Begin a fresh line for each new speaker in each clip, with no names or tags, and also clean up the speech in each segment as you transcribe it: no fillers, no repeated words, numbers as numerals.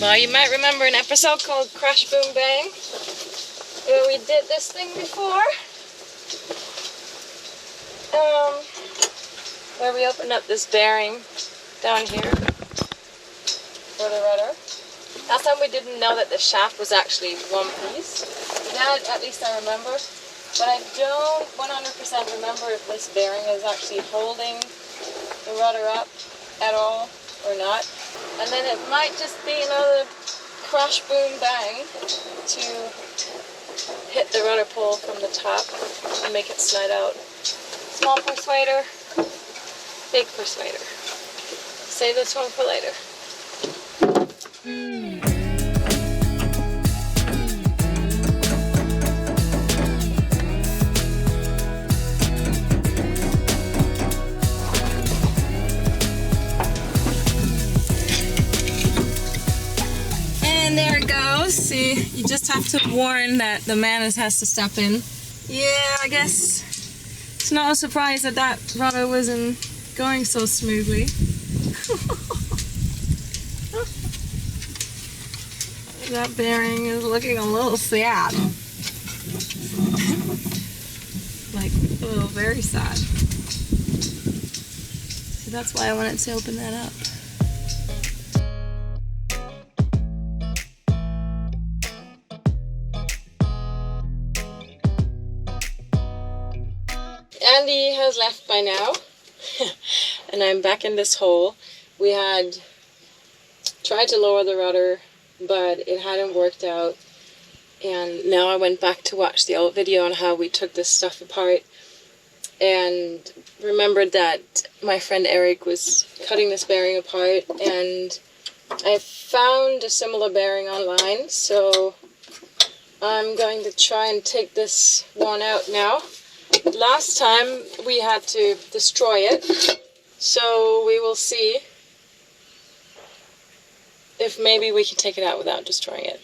Well, you might remember an episode called Crash Boom Bang, where we did this thing before. Where we opened up this bearing down here for the rudder. Last time we didn't know that the shaft was actually one piece. That, at least I remember. But I don't 100% remember if this bearing is actually holding the rudder up at all or not. And then it might just be another crash boom bang to hit the rudder pole from the top and make it slide out. Small persuader, big persuader. Save this one for later. And there it goes. See, you just have to warn that the man has to step in. Yeah, I guess it's not a surprise that that rudder wasn't going so smoothly. That bearing is looking a little sad. Like, oh, very sad. So that's why I wanted to open that up. Andy has left by now, and I'm back in this hole. We had tried to lower the rudder, but it hadn't worked out, and now I went back to watch the old video on how we took this stuff apart, and remembered that my friend Eric was cutting this bearing apart, and I found a similar bearing online, so I'm going to try and take this one out now. Last time we had to destroy it, so we will see if maybe we can take it out without destroying it.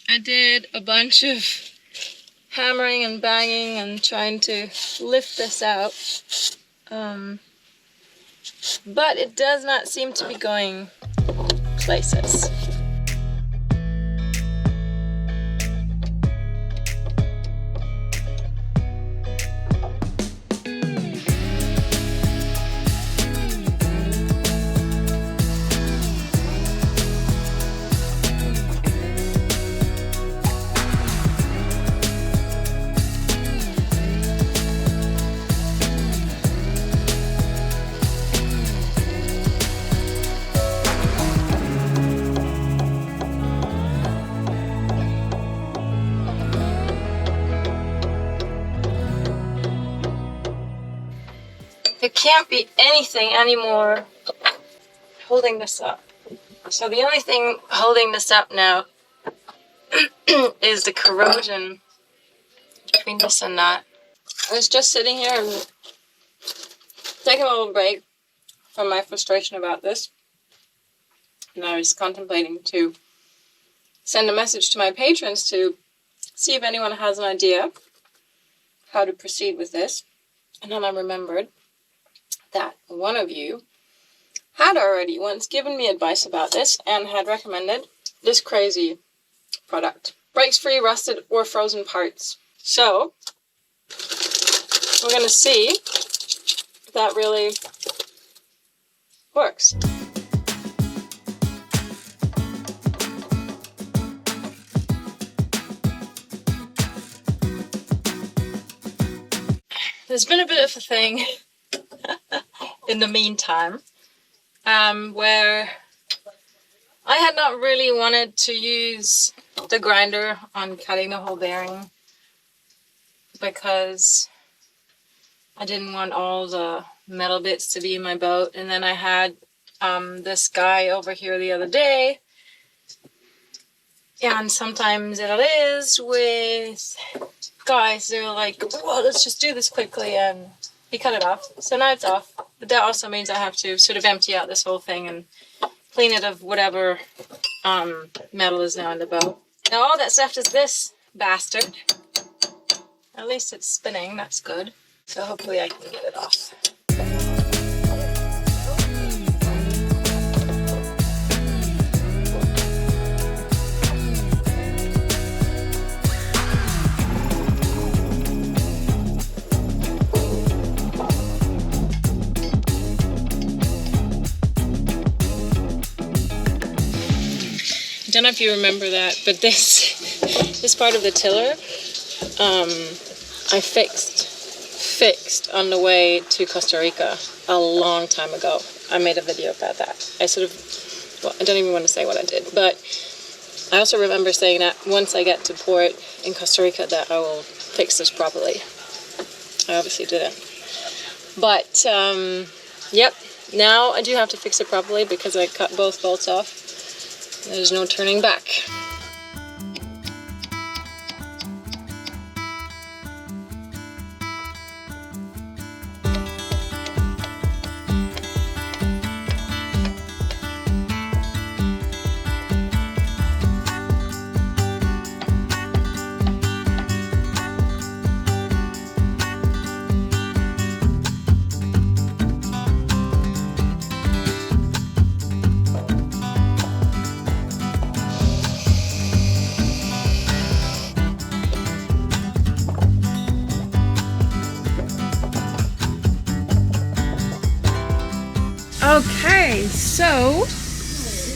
I did a bunch of hammering and banging and trying to lift this out, but it does not seem to be going places. There can't be anything anymore holding this up. So the only thing holding this up now is the corrosion between this and that. I was just sitting here and taking a little break from my frustration about this. And I was contemplating to send a message to my patrons to see if anyone has an idea how to proceed with this. And then I remembered that one of you had already once given me advice about this and had recommended this crazy product. Breaks free rusted or frozen parts. So, we're going to see if that really works. There's been a bit of a thing in the meantime, where I had not really wanted to use the grinder on cutting the whole bearing because I didn't want all the metal bits to be in my boat. And then I had this guy over here the other day, and sometimes it is with guys, they're like, well, let's just do this quickly, and he cut it off. So now it's off. But that also means I have to sort of empty out this whole thing and clean it of whatever metal is now in the boat. Now all that's left is this bastard. At least it's spinning, that's good. So hopefully I can get it off. I don't know if you remember that, but this part of the tiller, I fixed on the way to Costa Rica a long time ago. I made a video about that. I don't even want to say what I did, but I also remember saying that once I get to port in Costa Rica that I will fix this properly. I obviously didn't. But, yep, now I do have to fix it properly because I cut both bolts off. There's no turning back. Okay, so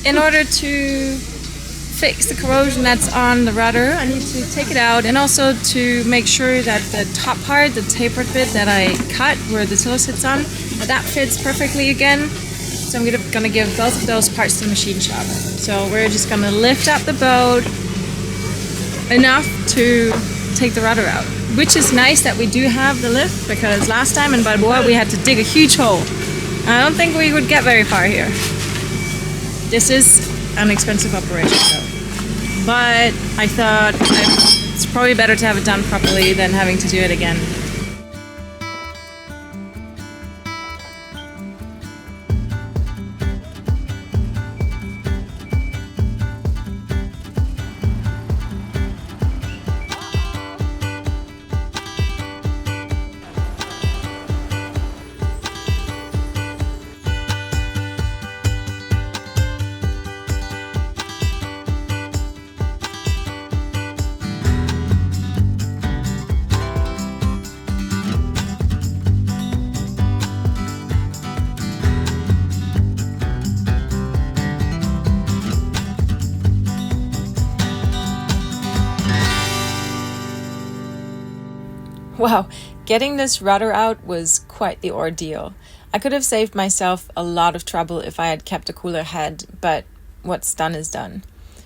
in order to fix the corrosion that's on the rudder, I need to take it out, and also to make sure that the top part, the tapered bit that I cut where the tiller sits on, that fits perfectly again. So I'm gonna give both of those parts to the machine shop. So we're just gonna lift up the boat enough to take the rudder out, which is nice that we do have the lift, because last time in Balboa we had to dig a huge hole. I don't think we would get very far here. This is an expensive operation though. But I thought it's probably better to have it done properly than having to do it again. Wow, getting this rudder out was quite the ordeal. I could have saved myself a lot of trouble if I had kept a cooler head, but what's done is done.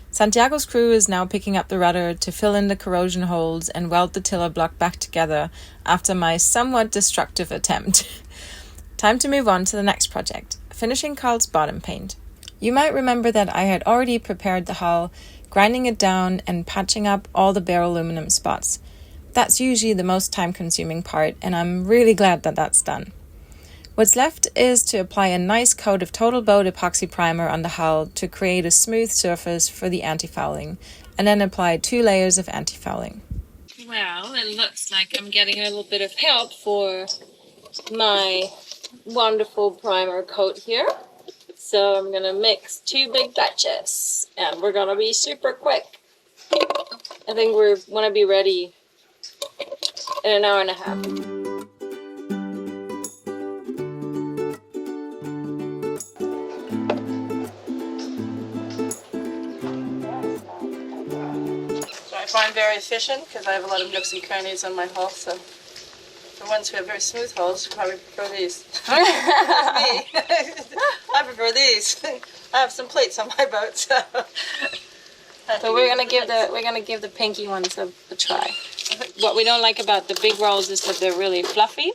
Santiago's crew is now picking up the rudder to fill in the corrosion holes and weld the tiller block back together after my somewhat destructive attempt. Time to move on to the next project, finishing Karl's bottom paint. You might remember that I had already prepared the hull, grinding it down and patching up all the bare aluminum spots. That's usually the most time-consuming part, and I'm really glad that that's done. What's left is to apply a nice coat of Total Boat epoxy primer on the hull to create a smooth surface for the antifouling, and then apply 2 layers of antifouling. Well, it looks like I'm getting a little bit of help for my wonderful primer coat here. So I'm going to mix 2 big batches, and we're going to be super quick. I think we want to be ready in an hour and a half. So I find very efficient because I have a lot of nooks and crannies on my hull. So for ones who have very smooth hulls, you probably prefer these. I prefer these. I have some plates on my boat, so we're gonna give the pinky ones a try. What we don't like about the big rolls is that they're really fluffy.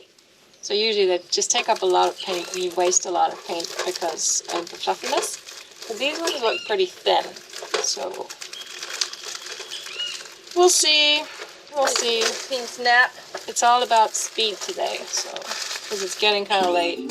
So usually they just take up a lot of paint. We waste a lot of paint because of the fluffiness. But these ones look pretty thin. So we'll see. We'll see. Pink snap. It's all about speed today, so because it's getting kind of late.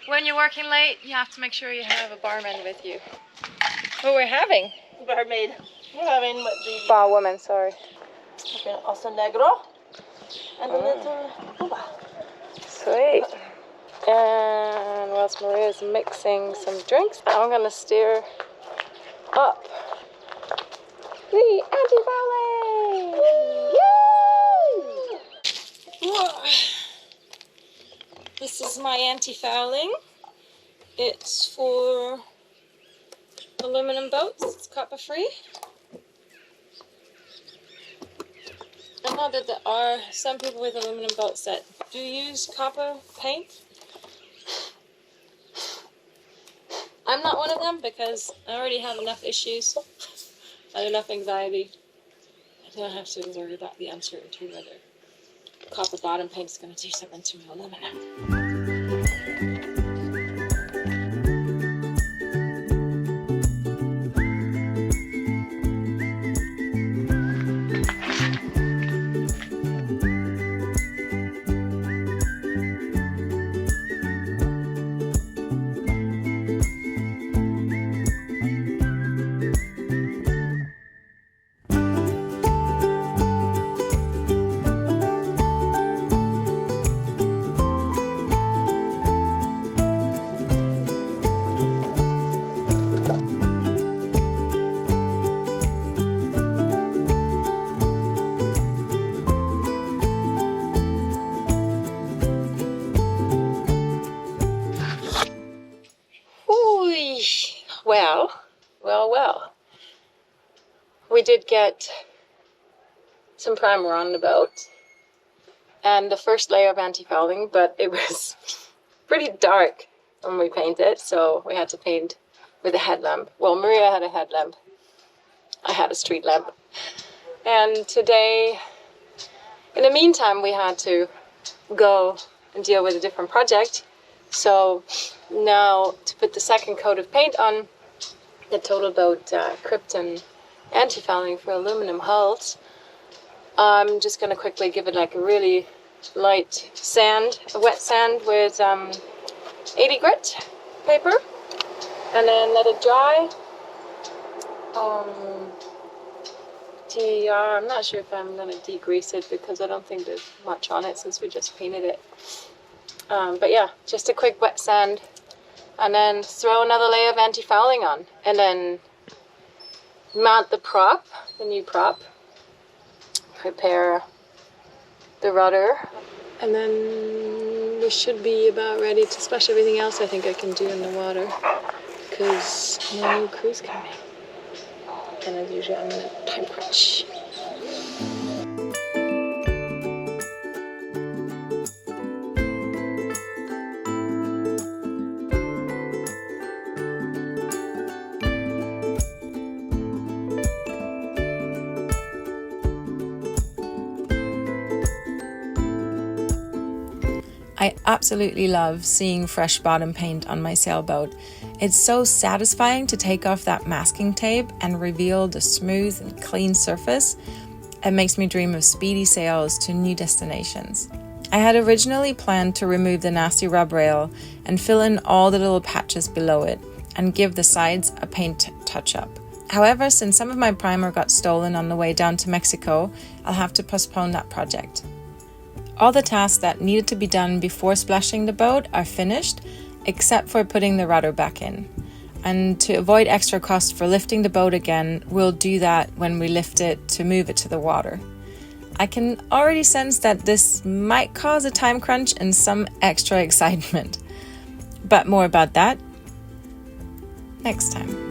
When you're working late, you have to make sure you have a barman with you. What we're having?
Barmaid. We're having what the
Barwoman, sorry.
also negro and a little Boga.
Sweet. And whilst Maria's mixing some drinks, I'm gonna steer up the antifouling. Woo! This is my antifouling. It's for aluminum boats. It's copper free. I know that there are some people with aluminum boats that do use copper paint. I'm not one of them because I already have enough issues and enough anxiety. I don't have to worry about the uncertainty whether copper bottom paint is going to do something to my aluminum. Well. We did get some primer on the boat and the first layer of antifouling, but it was pretty dark when we painted, so we had to paint with a headlamp. Well, Maria had a headlamp. I had a street lamp. And today, in the meantime, we had to go and deal with a different project. So now, to put the second coat of paint on the total boat Krypton antifouling for aluminum hulls, I'm just going to quickly give it like a really light sand, a wet sand with 80 grit paper, and then let it dry. I'm not sure if I'm going to degrease it because I don't think there's much on it since we just painted it. But yeah, just a quick wet sand, and then throw another layer of antifouling on, and then mount the prop, the new prop, prepare the rudder, and then we should be about ready to splash everything else I think I can do in the water, because my new crew's coming. And as usual, I'm in a time crunch. I absolutely love seeing fresh bottom paint on my sailboat. It's so satisfying to take off that masking tape and reveal the smooth and clean surface. It makes me dream of speedy sails to new destinations. I had originally planned to remove the nasty rub rail and fill in all the little patches below it and give the sides a paint touch-up. However, since some of my primer got stolen on the way down to Mexico, I'll have to postpone that project. All the tasks that needed to be done before splashing the boat are finished, except for putting the rudder back in. And to avoid extra cost for lifting the boat again, we'll do that when we lift it to move it to the water. I can already sense that this might cause a time crunch and some extra excitement. But more about that next time.